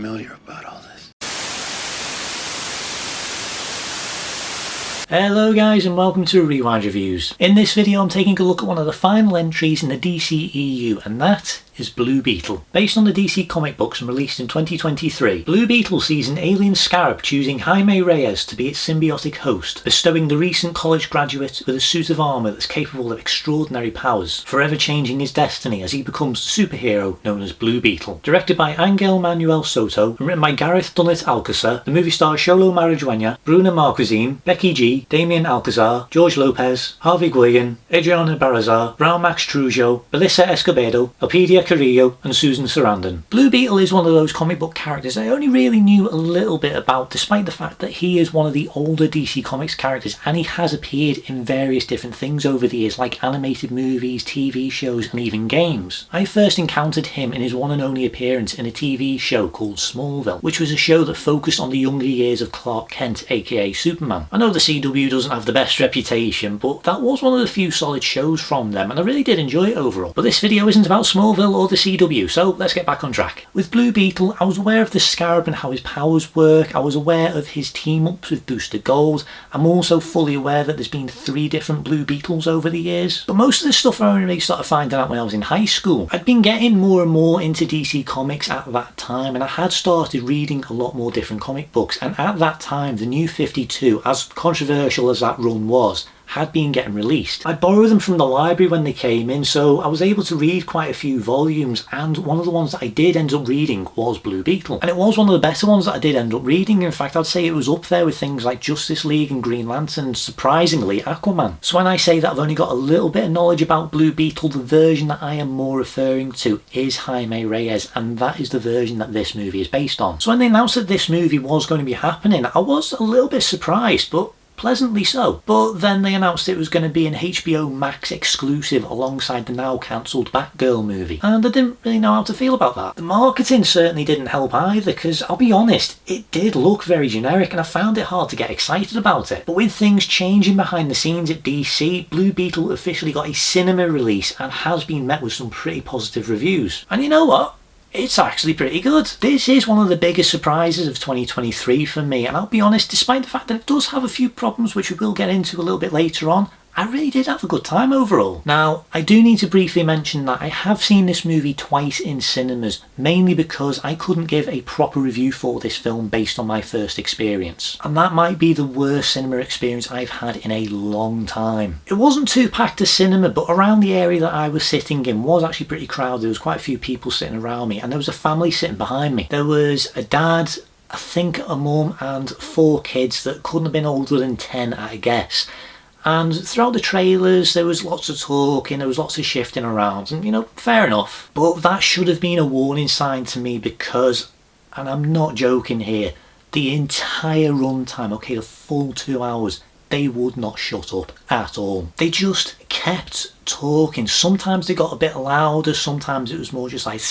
familiar about all this. Hello guys and welcome to Rewind Reviews. In this video I'm taking a look at one of the final entries in the DCEU, and that is Blue Beetle. Based on the DC comic books and released in 2023, Blue Beetle sees an alien scarab choosing Jamie Reyes to be its symbiotic host, bestowing the recent college graduate with a suit of armour that's capable of extraordinary powers, forever changing his destiny as he becomes the superhero known as Blue Beetle. Directed by Angel Manuel Soto and written by Gareth Dunnett Alcazar, the movie stars Xolo Maridueña, Bruna Marquezine, Becky G, Damien Alcazar, George Lopez, Harvey Guillen, Adriana Barrazar, Brown Max Trujillo, Belissa Escobedo, Elpidia Carrillo and Susan Sarandon. Blue Beetle is one of those comic book characters I only really knew a little bit about, despite the fact that he is one of the older DC Comics characters and he has appeared in various different things over the years, like animated movies, TV shows and even games. I first encountered him in his one and only appearance in a TV show called Smallville, which was a show that focused on the younger years of Clark Kent, aka Superman. I know the CW doesn't have the best reputation, but that was one of the few solid shows from them and I really did enjoy it overall. But this video isn't about Smallville or the CW, so let's get back on track. With Blue Beetle, I was aware of the Scarab and how his powers work. I was aware of his team-ups with Booster Gold. I'm also fully aware that there's been 3 different Blue Beetles over the years. But most of this stuff I only really started finding out when I was in high school. I'd been getting more and more into DC Comics at that time, and I had started reading a lot more different comic books, and at that time the New 52, as controversial as that run was, had been getting released. I borrowed them from the library when they came in, so I was able to read quite a few volumes, and one of the ones that I did end up reading was Blue Beetle. And it was one of the better ones that I did end up reading. In fact, I'd say it was up there with things like Justice League and Green Lantern, surprisingly Aquaman. So when I say that I've only got a little bit of knowledge about Blue Beetle, the version that I am more referring to is Jamie Reyes, and that is the version that this movie is based on. So when they announced that this movie was going to be happening, I was a little bit surprised, but pleasantly so. But then they announced it was going to be an HBO Max exclusive alongside the now cancelled Batgirl movie, and I didn't really know how to feel about that. The marketing certainly didn't help either, because I'll be honest, it did look very generic and I found it hard to get excited about it. But with things changing behind the scenes at DC, Blue Beetle officially got a cinema release and has been met with some pretty positive reviews. And you know what? It's actually pretty good. This is one of the biggest surprises of 2023 for me, and I'll be honest, despite the fact that it does have a few problems which we will get into a little bit later on, I really did have a good time overall. Now, I do need to briefly mention that I have seen this movie twice in cinemas, mainly because I couldn't give a proper review for this film based on my first experience. And that might be the worst cinema experience I've had in a long time. It wasn't too packed a cinema, but around the area that I was sitting in was actually pretty crowded. There was quite a few people sitting around me, and there was a family sitting behind me. There was a dad, I think a mum, and 4 kids that couldn't have been older than 10, I guess. And throughout the trailers there was lots of talking, there was lots of shifting around, and you know, fair enough. But that should have been a warning sign to me because, and I'm not joking here, the entire runtime, okay, the full 2 hours, they would not shut up at all. They just kept talking. Sometimes they got a bit louder, sometimes it was more just like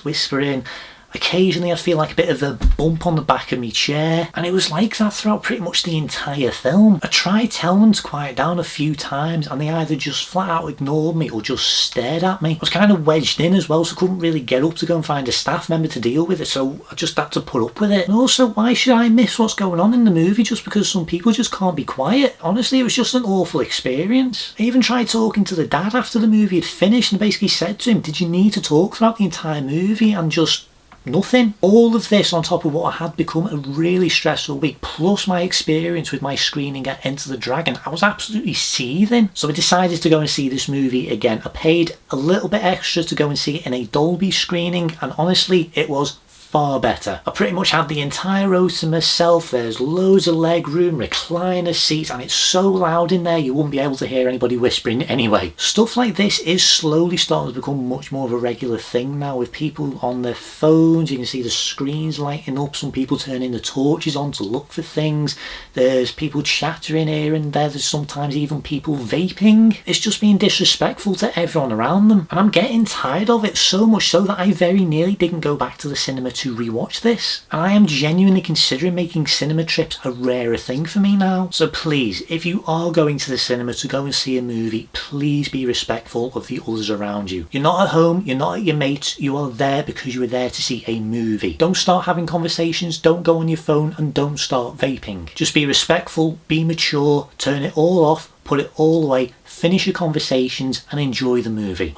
whispering. Occasionally I'd feel like a bit of a bump on the back of my chair, and it was like that throughout pretty much the entire film. I tried telling them to quiet down a few times and they either just flat out ignored me or just stared at me. I was kind of wedged in as well, so I couldn't really get up to go and find a staff member to deal with it, so I just had to put up with it. And also, why should I miss what's going on in the movie just because some people just can't be quiet? Honestly, it was just an awful experience. I even tried talking to the dad after the movie had finished and basically said to him, did you need to talk throughout the entire movie? And just nothing. All of this on top of what had become a really stressful week, plus my experience with my screening at Enter the Dragon. I was absolutely seething. So I decided to go and see this movie again. I paid a little bit extra to go and see it in a Dolby screening, and honestly, it was far better. I pretty much had the entire row to myself. There's loads of leg room, recliner seats, and it's so loud in there you wouldn't be able to hear anybody whispering anyway. Stuff like this is slowly starting to become much more of a regular thing now, with people on their phones. You can see the screens lighting up, some people turning the torches on to look for things. There's people chattering here and there. There's sometimes even people vaping. It's just being disrespectful to everyone around them, and I'm getting tired of it, so much so that I very nearly didn't go back to the cinema to rewatch this. And I am genuinely considering making cinema trips a rarer thing for me now. So please, if you are going to the cinema to go and see a movie, please be respectful of the others around you. You're not at home, you're not at your mates, you are there because you are there to see a movie. Don't start having conversations, don't go on your phone, and don't start vaping. Just be respectful, be mature, turn it all off, put it all away, finish your conversations and enjoy the movie.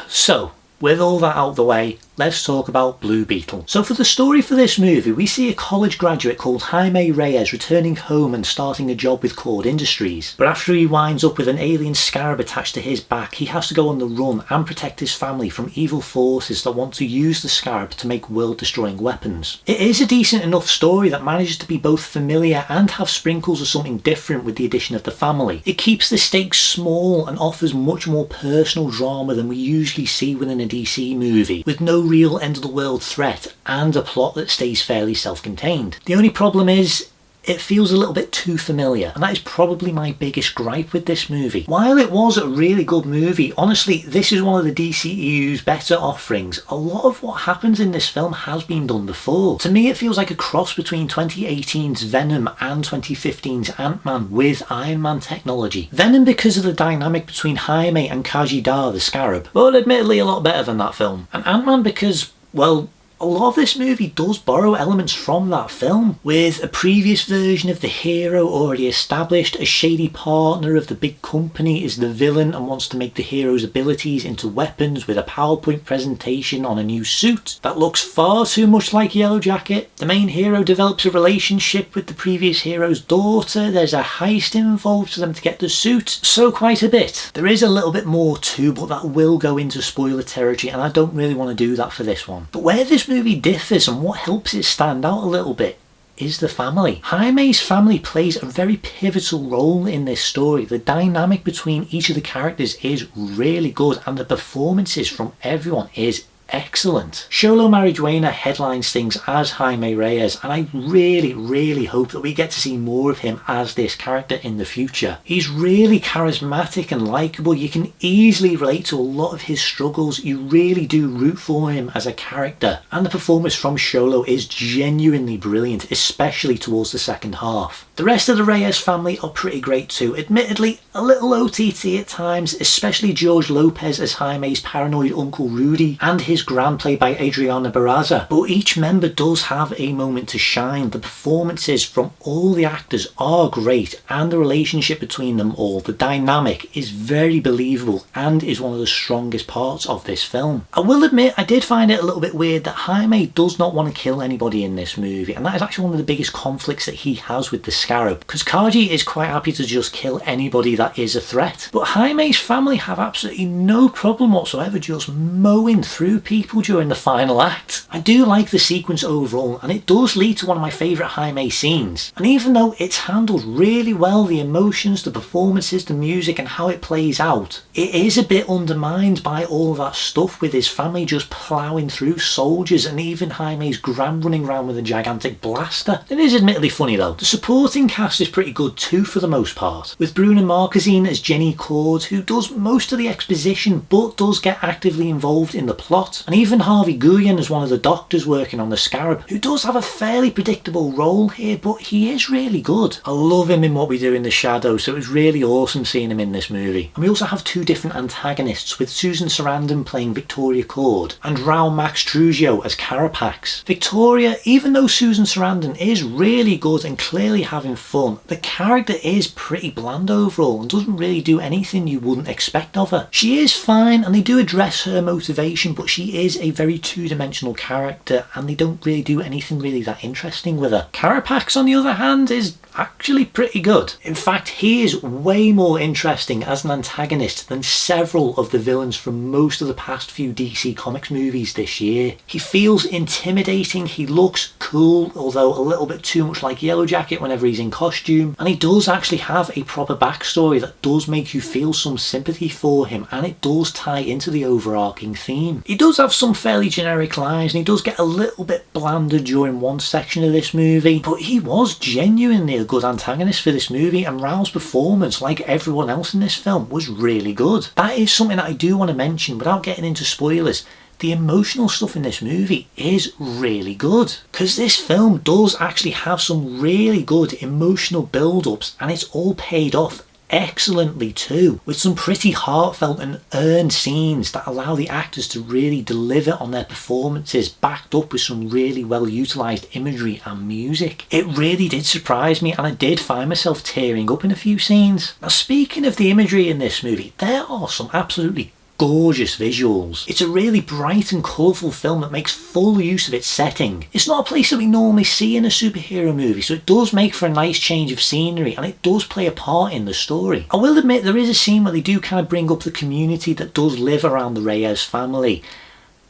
So with all that out of the way, let's talk about Blue Beetle. So for the story for this movie, we see a college graduate called Jamie Reyes returning home and starting a job with Cord Industries. But after he winds up with an alien scarab attached to his back, he has to go on the run and protect his family from evil forces that want to use the scarab to make world-destroying weapons. It is a decent enough story that manages to be both familiar and have sprinkles of something different with the addition of the family. It keeps the stakes small and offers much more personal drama than we usually see within a DC movie, with no real end-of-the-world threat and a plot that stays fairly self-contained. The only problem is, it feels a little bit too familiar, and that is probably my biggest gripe with this movie. While it was a really good movie, honestly, this is one of the DCEU's better offerings. A lot of what happens in this film has been done before. To me, it feels like a cross between 2018's Venom and 2015's Ant-Man with Iron Man technology. Venom because of the dynamic between Jaime and Khaji-da, the scarab, but admittedly a lot better than that film. And Ant-Man because, well, a lot of this movie does borrow elements from that film, with a previous version of the hero already established. A shady partner of the big company is the villain and wants to make the hero's abilities into weapons with a PowerPoint presentation on a new suit that looks far too much like Yellow Jacket. The main hero develops a relationship with the previous hero's daughter. There's a heist involved for them to get the suit. So quite a bit. There is a little bit more too, but that will go into spoiler territory and I don't really want to do that for this one. But where this movie differs and what helps it stand out a little bit is the family. Jaime's family plays a very pivotal role in this story. The dynamic between each of the characters is really good and the performances from everyone is excellent. Xolo Maridueña headlines things as Jamie Reyes, and I really hope that we get to see more of him as this character in the future. He's really charismatic and likeable. You can easily relate to a lot of his struggles. You really do root for him as a character, and the performance from Xolo is genuinely brilliant, especially towards the second half. The rest of the Reyes family are pretty great too, admittedly a little OTT at times, especially George Lopez as Jaime's paranoid uncle Rudy and his gran played by Adriana Barraza, but each member does have a moment to shine. The performances from all the actors are great and the relationship between them all, the dynamic, is very believable and is one of the strongest parts of this film. I will admit I did find it a little bit weird that Jaime does not want to kill anybody in this movie, and that is actually one of the biggest conflicts that he has with the scarab, because Khaji is quite happy to just kill anybody that is a threat, but Jaime's family have absolutely no problem whatsoever just mowing through people during the final act. I do like the sequence overall, and it does lead to one of my favourite Jaime scenes, and even though it's handled really well, the emotions, the performances, the music and how it plays out, it is a bit undermined by all of that stuff with his family just ploughing through soldiers and even Jaime's gran running around with a gigantic blaster. It is admittedly funny though. The supporting cast is pretty good too for the most part, with Bruna Marquezine as Jenny Cord, who does most of the exposition but does get actively involved in the plot, and even Harvey Guillen as one of the doctors working on the scarab, who does have a fairly predictable role here, but he is really good. I love him in What We Do in the Shadows, so it was really awesome seeing him in this movie. And we also have two different antagonists, with Susan Sarandon playing Victoria Cord and Raul Max Trujillo as Carapax. Victoria, even though Susan Sarandon is really good and clearly having fun, the character is pretty bland overall and doesn't really do anything you wouldn't expect of her. She is fine and they do address her motivation, but she is a very two-dimensional character and they don't really do anything really that interesting with her. Carapax on the other hand is actually pretty good. In fact, he is way more interesting as an antagonist than several of the villains from most of the past few DC Comics movies this year. He feels intimidating, he looks cool, although a little bit too much like Yellow Jacket whenever he's in costume, and he does actually have a proper backstory that does make you feel some sympathy for him, and it does tie into the overarching theme. He does have some fairly generic lines and he does get a little bit blander during one section of this movie, but he was genuinely a good antagonist for this movie, and Raul's performance, like everyone else in this film, was really good. That is something that I do want to mention without getting into spoilers. the emotional stuff in this movie is really good. Because this film does actually have some really good emotional build-ups, and it's all paid off excellently too, with some pretty heartfelt and earned scenes that allow the actors to really deliver on their performances, backed up with some really well utilised imagery and music. It really did surprise me, and I did find myself tearing up in a few scenes. Now, speaking of the imagery in this movie, there are some absolutely gorgeous visuals. It's a really bright and colourful film that makes full use of its setting. It's not a place that we normally see in a superhero movie, so it does make for a nice change of scenery, and it does play a part in the story. I will admit there is a scene where they do kind of bring up the community that does live around the Reyes family.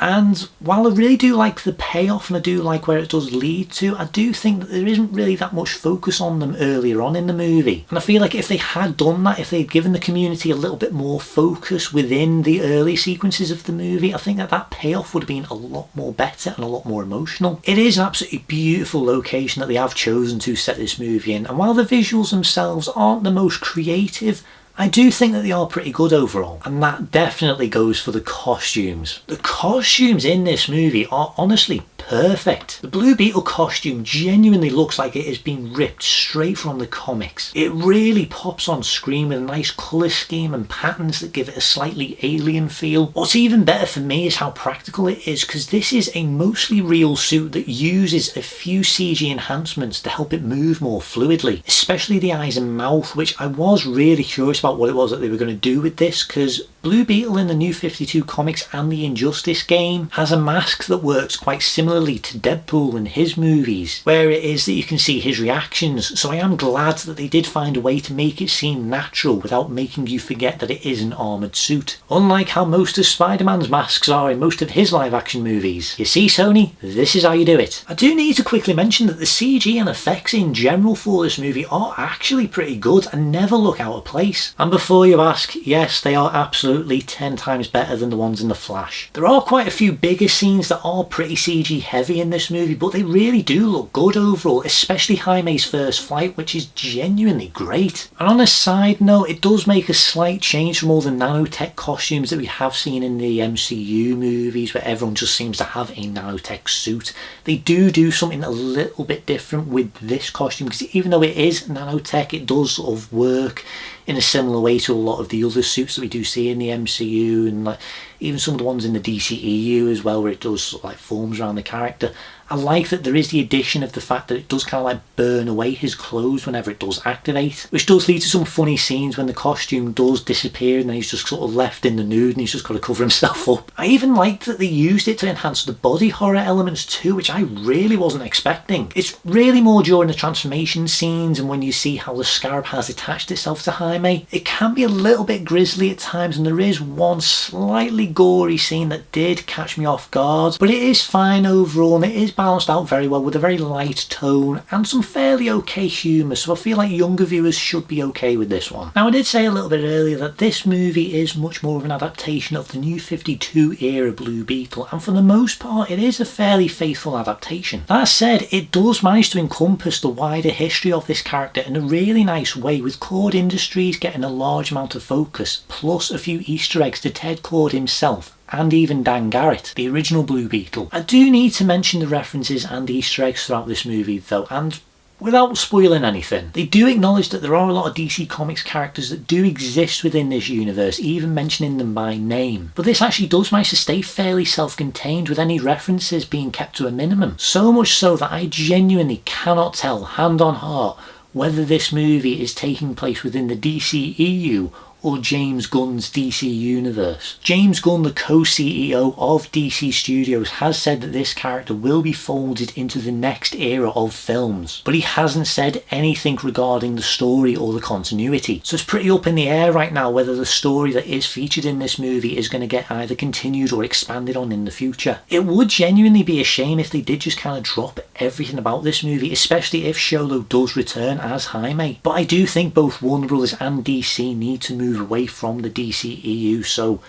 And while I really do like the payoff and I do like where it does lead to, I do think that there isn't really that much focus on them earlier on in the movie. And I feel like if they had done that, if they'd given the community a little bit more focus within the early sequences of the movie, I think that that payoff would have been a lot more better and a lot more emotional. It is an absolutely beautiful location that they have chosen to set this movie in, and while the visuals themselves aren't the most creative, I do think that they are pretty good overall, and that definitely goes for the costumes. The costumes in this movie are honestly perfect. The Blue Beetle costume genuinely looks like it has been ripped straight from the comics. It really pops on screen with a nice colour scheme and patterns that give it a slightly alien feel. What's even better for me is how practical it is, because this is a mostly real suit that uses a few CG enhancements to help it move more fluidly, especially the eyes and mouth, which I was really curious about what it was that they were going to do with this, because Blue Beetle in the New 52 comics and the Injustice game has a mask that works quite similarly to Deadpool in his movies, where it is that you can see his reactions, so I am glad that they did find a way to make it seem natural without making you forget that it is an armoured suit, unlike how most of Spider-Man's masks are in most of his live action movies. You see, Sony, this is how you do it. I do need to quickly mention that the CG and effects in general for this movie are actually pretty good and never look out of place. And before you ask, yes, they are absolutely 10 times better than the ones in The Flash. There are quite a few bigger scenes that are pretty CG heavy in this movie, but they really do look good overall, especially Jaime's first flight, which is genuinely great. And on a side note, it does make a slight change from all the nanotech costumes that we have seen in the MCU movies, where everyone just seems to have a nanotech suit. They do something a little bit different with this costume, because even though it is nanotech, it does sort of work in a similar way to a lot of the other suits that we do see in the MCU, and like even some of the ones in the DCEU as well, where it does sort of like forms around the character. I like that there is the addition of the fact that it does kind of like burn away his clothes whenever it does activate, which does lead to some funny scenes when the costume does disappear and then he's just sort of left in the nude and he's just got to cover himself up. I even liked that they used it to enhance the body horror elements too, which I really wasn't expecting. It's really more during the transformation scenes and when you see how the scarab has attached itself to Jaime. It can be a little bit grisly at times, and there is one slightly gory scene that did catch me off guard, but it is fine overall and it is balanced out very well with a very light tone and some fairly okay humour, so I feel like younger viewers should be okay with this one. Now, I did say a little bit earlier that this movie is much more of an adaptation of the New 52 era Blue Beetle, and for the most part it is a fairly faithful adaptation. That said, it does manage to encompass the wider history of this character in a really nice way, with Cord Industries getting a large amount of focus, plus a few Easter eggs to Ted Cord himself and even Dan Garrett, the original Blue Beetle. I do need to mention the references and Easter eggs throughout this movie though, and without spoiling anything, they do acknowledge that there are a lot of DC Comics characters that do exist within this universe, even mentioning them by name. But this actually does manage to stay fairly self-contained, with any references being kept to a minimum. So much so that I genuinely cannot tell, hand on heart, whether this movie is taking place within the DCEU or James Gunn's DC universe. James Gunn, the co-CEO of DC Studios, has said that this character will be folded into the next era of films, but he hasn't said anything regarding the story or the continuity. So it's pretty up in the air right now whether the story that is featured in this movie is going to get either continued or expanded on in the future. It would genuinely be a shame if they did just kind of drop everything about this movie, especially if Xolo does return as Jaime. But I do think both Warner Brothers and DC need to move away from the DCEU, so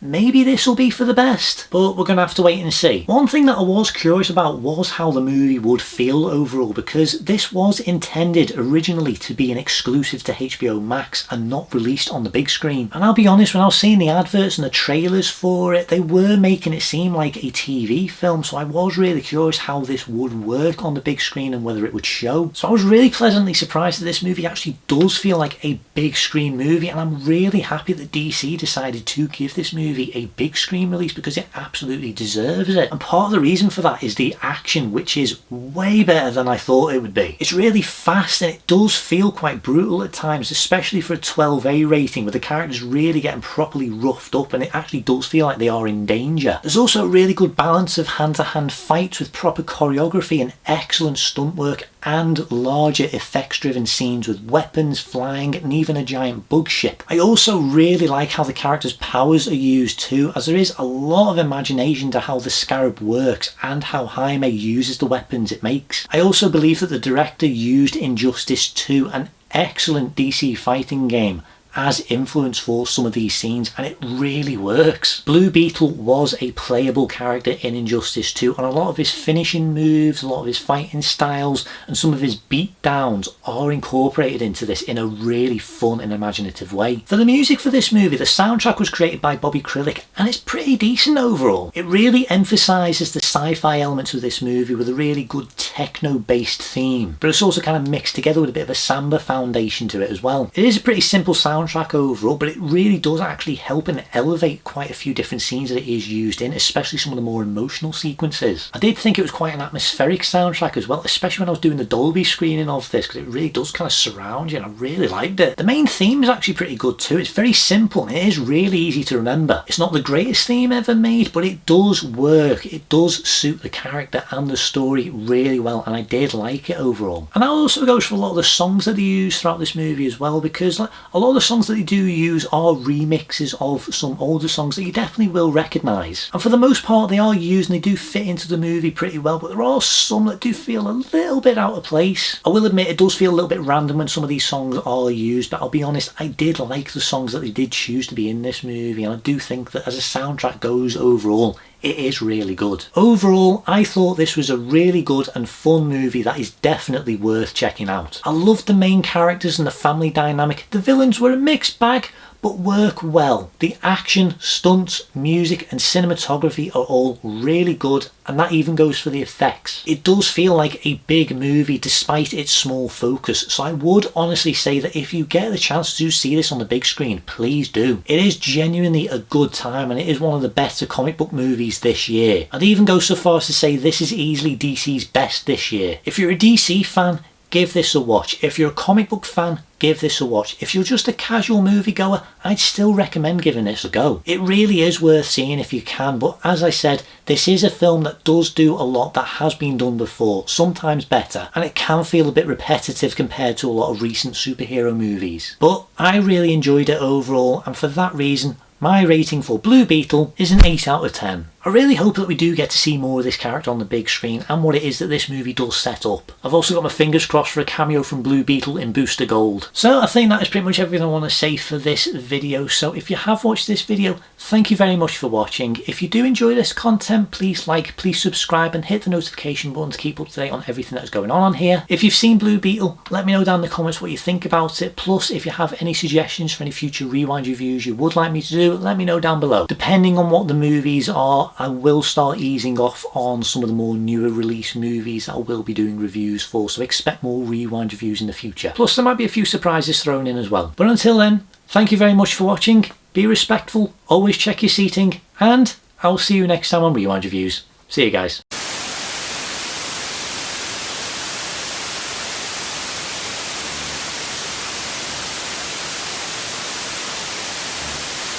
maybe this will be for the best, but we're going to have to wait and see. One thing that I was curious about was how the movie would feel overall, because this was intended originally to be an exclusive to HBO Max and not released on the big screen. And I'll be honest, when I was seeing the adverts and the trailers for it, they were making it seem like a TV film, so I was really curious how this would work on the big screen and whether it would show. So I was really pleasantly surprised that this movie actually does feel like a big screen movie, and I'm really happy that DC decided to give this movie a big screen release because it absolutely deserves it. And part of the reason for that is the action, which is way better than I thought it would be. It's really fast and it does feel quite brutal at times, especially for a 12A rating, where the characters really getting properly roughed up and it actually does feel like they are in danger. There's also a really good balance of hand-to-hand fights with proper choreography and excellent stunt work, and larger effects driven scenes with weapons, flying, and even a giant bug ship. I also really like how the characters' powers are used too, as there is a lot of imagination to how the scarab works and how Jaime uses the weapons it makes. I also believe that the director used Injustice 2, an excellent DC fighting game, as influence for some of these scenes, and it really works. Blue Beetle was a playable character in Injustice 2, and a lot of his finishing moves, a lot of his fighting styles, and some of his beatdowns are incorporated into this in a really fun and imaginative way. For the music for this movie, the soundtrack was created by Bobby Krilic, and it's pretty decent overall. It really emphasises the sci-fi elements of this movie with a really good techno-based theme, but it's also kind of mixed together with a bit of a samba foundation to it as well. It is a pretty simple soundtrack overall, but it really does actually help and elevate quite a few different scenes that it is used in, especially some of the more emotional sequences. I did think it was quite an atmospheric soundtrack as well, especially when I was doing the Dolby screening of this, because it really does kind of surround you and I really liked it. The main theme is actually pretty good too. It's very simple and it is really easy to remember. It's not the greatest theme ever made, but it does work. It does suit the character and the story really well, and I did like it overall. And that also goes for a lot of the songs that they use throughout this movie as well, because like, a lot of the songs that they do use are remixes of some older songs that you definitely will recognise. And for the most part they are used and they do fit into the movie pretty well, but there are some that do feel a little bit out of place. I will admit it does feel a little bit random when some of these songs are used, but I'll be honest, I did like the songs that they did choose to be in this movie, and I do think that as a soundtrack goes overall, it is really good. Overall, I thought this was a really good and fun movie that is definitely worth checking out. I loved the main characters and the family dynamic. The villains were a mixed bag, but work well. The action, stunts, music and cinematography are all really good, and that even goes for the effects. It does feel like a big movie despite its small focus, so I would honestly say that if you get the chance to see this on the big screen, please do. It is genuinely a good time and it is one of the better comic book movies this year. I'd even go so far as to say this is easily DC's best this year. If you're a DC fan, give this a watch. If you're a comic book fan, give this a watch. If you're just a casual moviegoer, I'd still recommend giving this a go. It really is worth seeing if you can, but as I said, this is a film that does do a lot that has been done before, sometimes better, and it can feel a bit repetitive compared to a lot of recent superhero movies. But I really enjoyed it overall, and for that reason, my rating for Blue Beetle is an 8 out of 10. I really hope that we do get to see more of this character on the big screen and what it is that this movie does set up. I've also got my fingers crossed for a cameo from Blue Beetle in Booster Gold. So I think that is pretty much everything I want to say for this video. So if you have watched this video, thank you very much for watching. If you do enjoy this content, please like, please subscribe and hit the notification button to keep up to date on everything that is going on here. If you've seen Blue Beetle, let me know down in the comments what you think about it. Plus, if you have any suggestions for any future Rewind reviews you would like me to do, let me know down below. Depending on what the movies are, I will start easing off on some of the more newer release movies that I will be doing reviews for, so expect more Rewind reviews in the future. Plus there might be a few surprises thrown in as well. But until then, thank you very much for watching, be respectful, always check your seating, and I'll see you next time on Rewind Reviews. See you guys.